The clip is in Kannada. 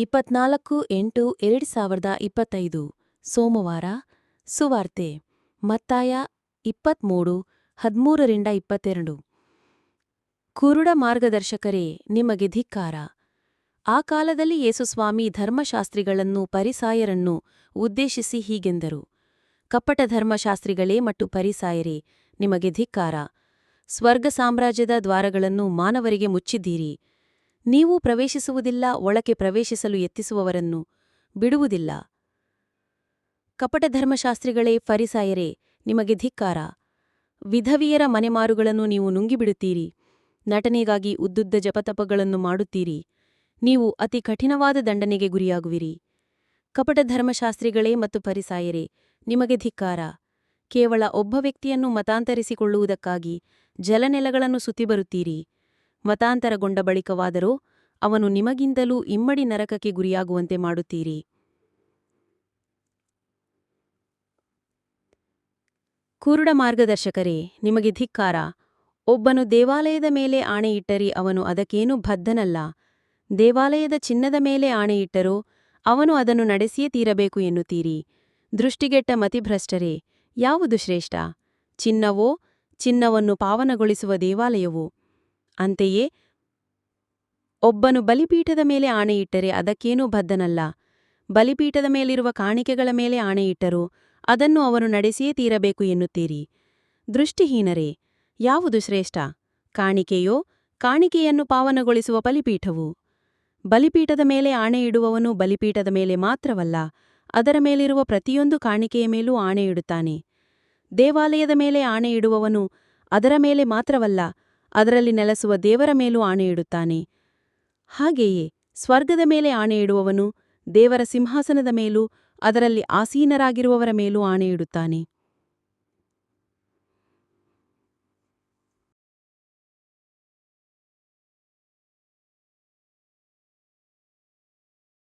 24/8/2025 ಸೋಮವಾರ ಸುವಾರ್ತೆ ಮತ್ತಾಯ 23:13-22 ಕುರುಡ ಮಾರ್ಗದರ್ಶಕರೇ ನಿಮಗೆ ಧಿಕ್ಕಾರ. ಆ ಕಾಲದಲ್ಲಿ ಯೇಸುಸ್ವಾಮಿ ಧರ್ಮಶಾಸ್ತ್ರಿಗಳನ್ನೂ ಪರಿಸಾಯರನ್ನೂ ಉದ್ದೇಶಿಸಿ ಹೀಗೆಂದರು. ಕಪಟ ಧರ್ಮಶಾಸ್ತ್ರಿಗಳೇ ಮತ್ತು ಪರಿಸಾಯರೇ ನಿಮಗೆ ಧಿಕ್ಕಾರ. ಸ್ವರ್ಗ ಸಾಮ್ರಾಜ್ಯದ ದ್ವಾರಗಳನ್ನು ಮಾನವರಿಗೆ ಮುಚ್ಚಿದ್ದೀರಿ. ನೀವು ಪ್ರವೇಶಿಸುವುದಿಲ್ಲ, ಒಳಕ್ಕೆ ಪ್ರವೇಶಿಸಲು ಯತ್ನಿಸುವವರನ್ನು ಬಿಡುವುದಿಲ್ಲ. ಕಪಟ ಧರ್ಮಶಾಸ್ತ್ರಿಗಳೇ ಫರಿಸಾಯರೇ ನಿಮಗೆ ಧಿಕ್ಕಾರ. ವಿಧವಿಯರ ಮನೆಮಾರುಗಳನ್ನು ನೀವು ನುಂಗಿಬಿಡುತ್ತೀರಿ. ನಟನೆಗಾಗಿ ಉದ್ದುದ್ದ ಜಪತಪಗಳನ್ನು ಮಾಡುತ್ತೀರಿ. ನೀವು ಅತಿ ಕಠಿಣವಾದ ದಂಡನೆಗೆ ಗುರಿಯಾಗುವಿರಿ. ಕಪಟ ಧರ್ಮಶಾಸ್ತ್ರಿಗಳೇ ಮತ್ತು ಫರಿಸಾಯರೇ ನಿಮಗೆ ಧಿಕ್ಕಾರ. ಕೇವಲ ಒಬ್ಬ ವ್ಯಕ್ತಿಯನ್ನು ಮತಾಂತರಿಸಿಕೊಳ್ಳುವುದಕ್ಕಾಗಿ ಜಲನೆಲಗಳನ್ನು ಸುತ್ತಿಬರುತ್ತೀರಿ. ಮತಾಂತರಗೊಂಡ ಬಳಿಕವಾದರೋ ಅವನು ನಿಮಗಿಂತಲೂ ಇಮ್ಮಡಿ ನರಕಕ್ಕೆ ಗುರಿಯಾಗುವಂತೆ ಮಾಡುತ್ತೀರಿ. ಕುರುಡ ಮಾರ್ಗದರ್ಶಕರೇ ನಿಮಗೆ ಧಿಕ್ಕಾರ. ಒಬ್ಬನು ದೇವಾಲಯದ ಮೇಲೆ ಆಣೆಯಿಟ್ಟರೆ ಅವನು ಅದಕ್ಕೇನೂ ಬದ್ಧನಲ್ಲ. ದೇವಾಲಯದ ಚಿನ್ನದ ಮೇಲೆ ಆಣೆಯಿಟ್ಟರೋ ಅವನು ಅದನ್ನು ನಡೆಸಿಯೇ ತೀರಬೇಕು ಎನ್ನುತ್ತೀರಿ. ದೃಷ್ಟಿಗೆಟ್ಟ ಮತಿಭ್ರಷ್ಟರೇ, ಯಾವುದು ಶ್ರೇಷ್ಠ? ಚಿನ್ನವೋ, ಚಿನ್ನವನ್ನು ಪಾವನಗೊಳಿಸುವ ದೇವಾಲಯವೋ? ಅಂತೆಯೇ ಒಬ್ಬನು ಬಲಿಪೀಠದ ಮೇಲೆ ಆಣೆಯಿಟ್ಟರೆ ಅದಕ್ಕೇನೂ ಬದ್ಧನಲ್ಲ. ಬಲಿಪೀಠದ ಮೇಲಿರುವ ಕಾಣಿಕೆಗಳ ಮೇಲೆ ಆಣೆಯಿಟ್ಟರೋ ಅದನ್ನು ಅವನು ನಡೆಸಿಯೇ ತೀರಬೇಕು ಎನ್ನುತ್ತೀರಿ. ದೃಷ್ಟಿಹೀನರೇ, ಯಾವುದು ಶ್ರೇಷ್ಠ? ಕಾಣಿಕೆಯೋ, ಕಾಣಿಕೆಯನ್ನು ಪಾವನಗೊಳಿಸುವ ಬಲಿಪೀಠವೋ? ಬಲಿಪೀಠದ ಮೇಲೆ ಆಣೆಯಿಡುವವನು ಬಲಿಪೀಠದ ಮೇಲೆ ಮಾತ್ರವಲ್ಲ, ಅದರ ಮೇಲಿರುವ ಪ್ರತಿಯೊಂದು ಕಾಣಿಕೆಯ ಮೇಲೂ ಆಣೆಯಿಡುತ್ತಾನೆ. ದೇವಾಲಯದ ಮೇಲೆ ಆಣೆಯಿಡುವವನು ಅದರ ಮೇಲೆ ಮಾತ್ರವಲ್ಲ, ಅದರಲ್ಲಿ ನೆಲೆಸುವ ದೇವರ ಮೇಲೂ ಆಣೆಯಿಡುತ್ತಾನೆ. ಹಾಗೆಯೇ ಸ್ವರ್ಗದ ಮೇಲೆ ಆಣೆಯಿಡುವವನು ದೇವರ ಸಿಂಹಾಸನದ ಮೇಲೂ ಅದರಲ್ಲಿ ಆಸೀನರಾಗಿರುವವರ ಮೇಲೂ ಆಣೆಯಿಡುತ್ತಾನೆ.